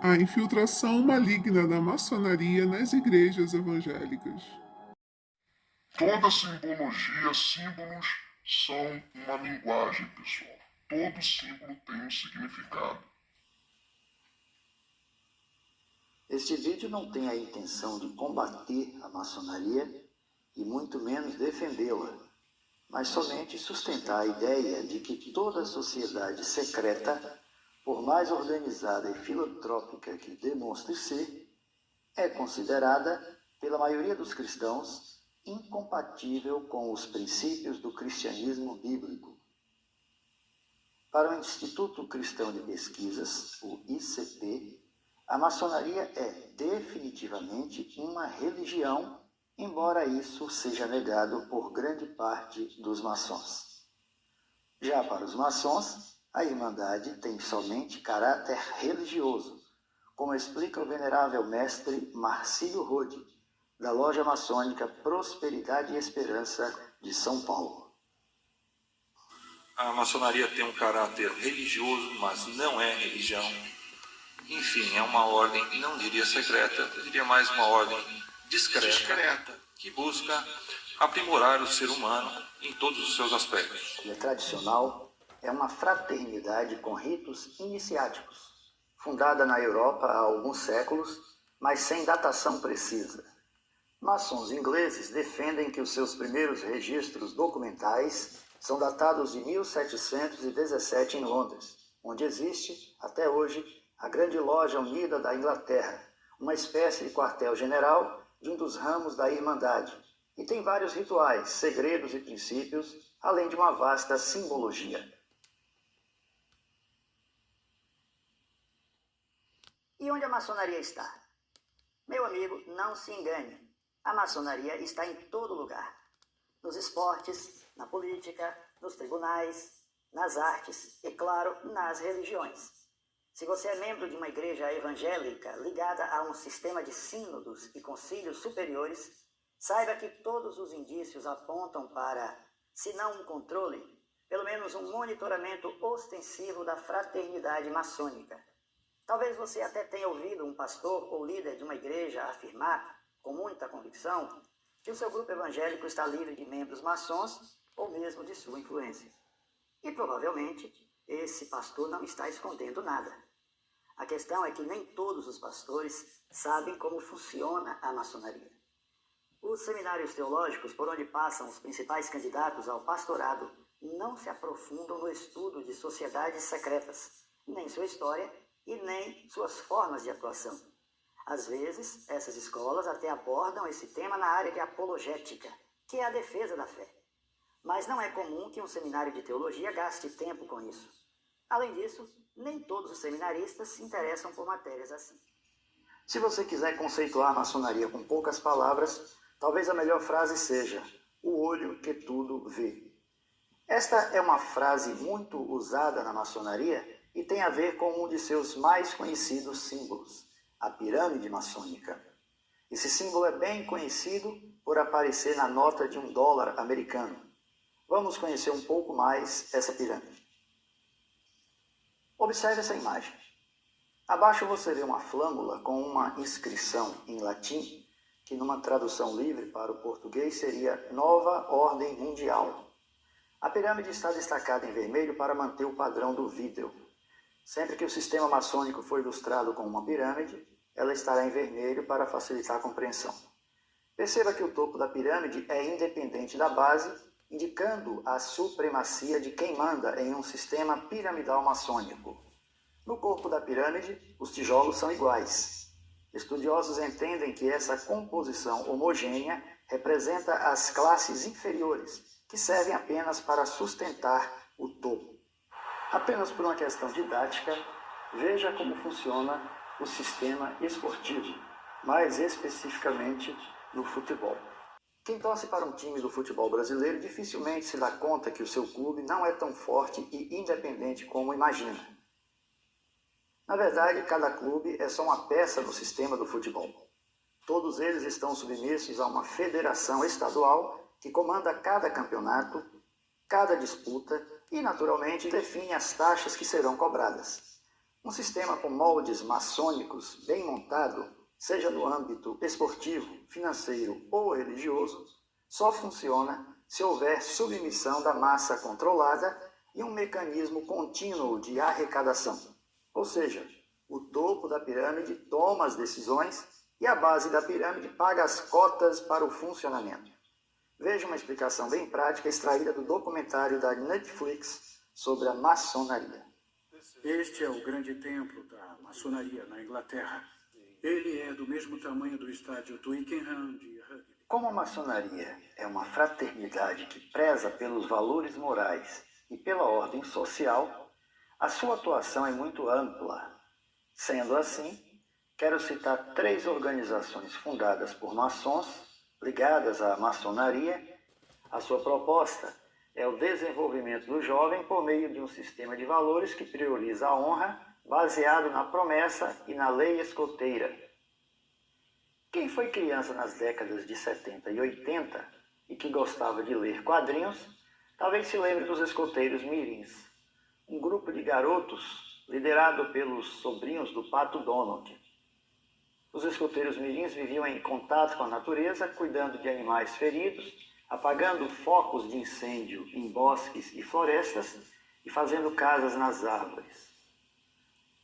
A infiltração maligna da maçonaria nas igrejas evangélicas. Toda simbologia, símbolos são uma linguagem, pessoal. Todo símbolo tem um significado. Este vídeo não tem a intenção de combater a maçonaria e muito menos defendê-la, mas somente sustentar a ideia de que toda sociedade secreta, por mais organizada e filantrópica que demonstre ser, é considerada, pela maioria dos cristãos, incompatível com os princípios do cristianismo bíblico. Para o Instituto Cristão de Pesquisas, o ICP, a maçonaria é definitivamente uma religião, embora isso seja negado por grande parte dos maçons. Já para os maçons, a Irmandade tem somente caráter religioso, como explica o venerável mestre Marcílio Rode, da loja maçônica Prosperidade e Esperança de São Paulo. A maçonaria tem um caráter religioso, mas não é religião. Enfim, é uma ordem, não diria secreta, diria mais uma ordem discreta, que busca aprimorar o ser humano em todos os seus aspectos. E a tradicional é uma fraternidade com ritos iniciáticos, fundada na Europa há alguns séculos, mas sem datação precisa. Maçons ingleses defendem que os seus primeiros registros documentais são datados de 1717 em Londres, onde existe, até hoje, a Grande Loja Unida da Inglaterra, uma espécie de quartel-general de um dos ramos da Irmandade, e tem vários rituais, segredos e princípios, além de uma vasta simbologia. E onde a maçonaria está? Meu amigo, não se engane. A maçonaria está em todo lugar. Nos esportes, na política, nos tribunais, nas artes e, claro, nas religiões. Se você é membro de uma igreja evangélica ligada a um sistema de sínodos e concílios superiores, saiba que todos os indícios apontam para, se não um controle, pelo menos um monitoramento ostensivo da fraternidade maçônica. Talvez você até tenha ouvido um pastor ou líder de uma igreja afirmar, com muita convicção, que o seu grupo evangélico está livre de membros maçons ou mesmo de sua influência. E provavelmente esse pastor não está escondendo nada. A questão é que nem todos os pastores sabem como funciona a maçonaria. Os seminários teológicos por onde passam os principais candidatos ao pastorado não se aprofundam no estudo de sociedades secretas, nem sua história e nem suas formas de atuação. Às vezes, essas escolas até abordam esse tema na área de apologética, que é a defesa da fé. Mas não é comum que um seminário de teologia gaste tempo com isso. Além disso, nem todos os seminaristas se interessam por matérias assim. Se você quiser conceituar a maçonaria com poucas palavras, talvez a melhor frase seja: o olho que tudo vê. Esta é uma frase muito usada na maçonaria e tem a ver com um de seus mais conhecidos símbolos, a pirâmide maçônica. Esse símbolo é bem conhecido por aparecer na nota de $1 americano. Vamos conhecer um pouco mais essa pirâmide. Observe essa imagem. Abaixo você vê uma flâmula com uma inscrição em latim, que numa tradução livre para o português seria Nova Ordem Mundial. A pirâmide está destacada em vermelho para manter o padrão do vídeo. Sempre que o sistema maçônico for ilustrado com uma pirâmide, ela estará em vermelho para facilitar a compreensão. Perceba que o topo da pirâmide é independente da base, indicando a supremacia de quem manda em um sistema piramidal maçônico. No corpo da pirâmide, os tijolos são iguais. Estudiosos entendem que essa composição homogênea representa as classes inferiores, que servem apenas para sustentar o topo. Apenas por uma questão didática, veja como funciona o sistema esportivo, mais especificamente no futebol. Quem torce para um time do futebol brasileiro dificilmente se dá conta que o seu clube não é tão forte e independente como imagina. Na verdade, cada clube é só uma peça no sistema do futebol. Todos eles estão submissos a uma federação estadual que comanda cada campeonato, cada disputa e, naturalmente, define as taxas que serão cobradas. Um sistema com moldes maçônicos bem montado, seja no âmbito esportivo, financeiro ou religioso, só funciona se houver submissão da massa controlada e um mecanismo contínuo de arrecadação. Ou seja, o topo da pirâmide toma as decisões e a base da pirâmide paga as cotas para o funcionamento. Veja uma explicação bem prática extraída do documentário da Netflix sobre a maçonaria. Este é o grande templo da maçonaria na Inglaterra. Ele é do mesmo tamanho do estádio Twickenham de rugby. Como a maçonaria é uma fraternidade que preza pelos valores morais e pela ordem social, a sua atuação é muito ampla. Sendo assim, quero citar 3 organizações fundadas por maçons, ligadas à maçonaria. A sua proposta é o desenvolvimento do jovem por meio de um sistema de valores que prioriza a honra, baseado na promessa e na lei escoteira. Quem foi criança nas décadas de 70 e 80 e que gostava de ler quadrinhos, talvez se lembre dos escoteiros mirins, um grupo de garotos liderado pelos sobrinhos do Pato Donald. Os escoteiros mirins viviam em contato com a natureza, cuidando de animais feridos, apagando focos de incêndio em bosques e florestas e fazendo casas nas árvores.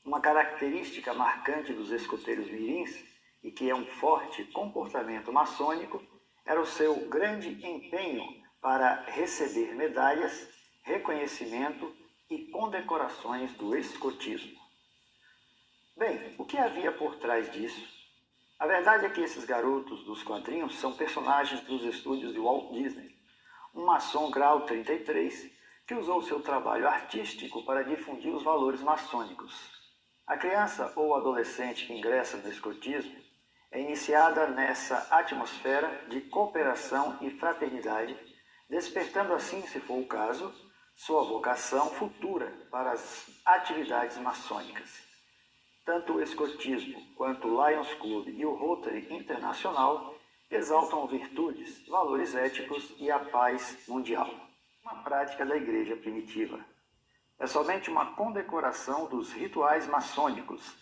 Uma característica marcante dos escoteiros mirins, e que é um forte comportamento maçônico, era o seu grande empenho para receber medalhas, reconhecimento e condecorações do escotismo. Bem, o que havia por trás disso? A verdade é que esses garotos dos quadrinhos são personagens dos estúdios de Walt Disney, um maçom grau 33 que usou seu trabalho artístico para difundir os valores maçônicos. A criança ou adolescente que ingressa no escotismo é iniciada nessa atmosfera de cooperação e fraternidade, despertando assim, se for o caso, sua vocação futura para as atividades maçônicas. Tanto o escotismo quanto o Lions Club e o Rotary Internacional exaltam virtudes, valores éticos e a paz mundial. Uma prática da igreja primitiva. É somente uma condecoração dos rituais maçônicos,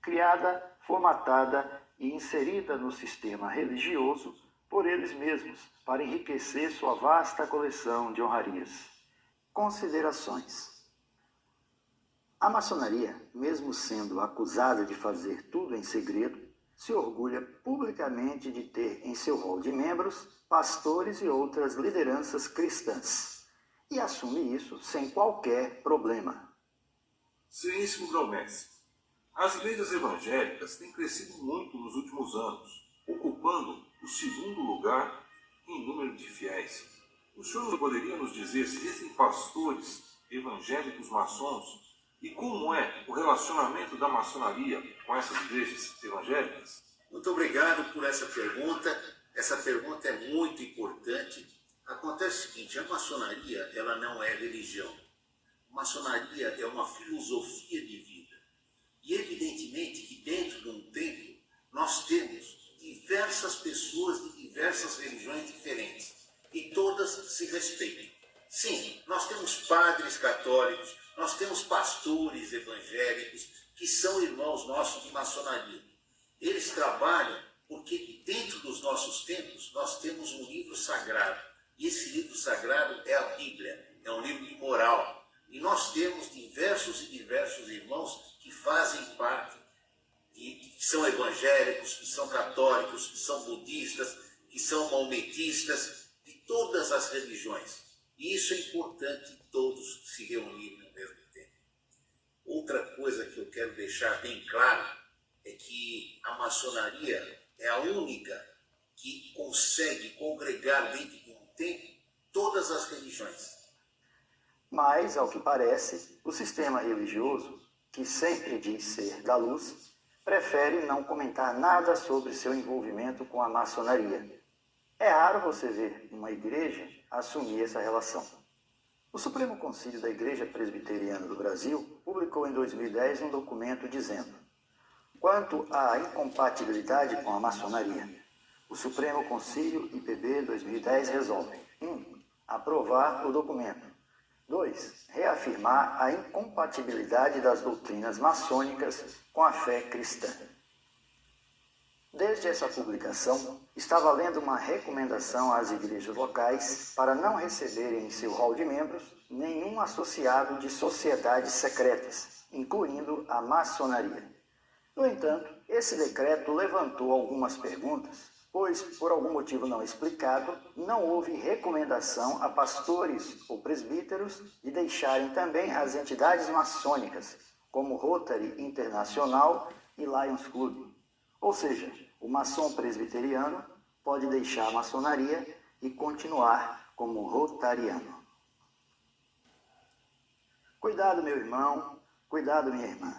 criada, formatada e inserida no sistema religioso por eles mesmos, para enriquecer sua vasta coleção de honrarias. Considerações. A maçonaria, mesmo sendo acusada de fazer tudo em segredo, se orgulha publicamente de ter em seu rol de membros pastores e outras lideranças cristãs, e assume isso sem qualquer problema. Sereníssimo Grão-Mestre, as igrejas evangélicas têm crescido muito nos últimos anos, ocupando o 2º lugar em número de fiéis. O senhor poderia nos dizer se existem pastores evangélicos maçons e como é o relacionamento da maçonaria com essas igrejas evangélicas? Muito obrigado por essa pergunta. Essa pergunta é muito importante. Acontece o seguinte, a maçonaria ela não é religião. A maçonaria é uma filosofia de vida. E evidentemente que dentro de um templo nós temos diversas pessoas de diversas religiões diferentes. E todas se respeitam. Sim, nós temos padres católicos, nós temos pastores evangélicos que são irmãos nossos de maçonaria. Eles trabalham porque dentro dos nossos templos nós temos um livro sagrado. E esse livro sagrado é a Bíblia, é um livro de moral. E nós temos diversos irmãos que fazem parte, que são evangélicos, que são católicos, que são budistas, que são maometistas, de todas as religiões. E isso é importante todos se reunirem ao mesmo tempo. Outra coisa que eu quero deixar bem claro é que a maçonaria é a única que consegue congregar dentro de um templo todas as religiões. Mas, ao que parece, o sistema religioso, que sempre diz ser da luz, prefere não comentar nada sobre seu envolvimento com a maçonaria. É raro você ver uma igreja assumir essa relação. O Supremo Concílio da Igreja Presbiteriana do Brasil publicou em 2010 um documento dizendo: quanto à incompatibilidade com a maçonaria, o Supremo Concílio IPB 2010 resolve 1. Aprovar o documento. 2. Reafirmar a incompatibilidade das doutrinas maçônicas com a fé cristã. Desde essa publicação, está valendo uma recomendação às igrejas locais para não receberem em seu hall de membros nenhum associado de sociedades secretas, incluindo a maçonaria. No entanto, esse decreto levantou algumas perguntas, pois, por algum motivo não explicado, não houve recomendação a pastores ou presbíteros de deixarem também as entidades maçônicas, como Rotary Internacional e Lions Club. Ou seja, o maçom presbiteriano pode deixar a maçonaria e continuar como rotariano. Cuidado, meu irmão, cuidado, minha irmã.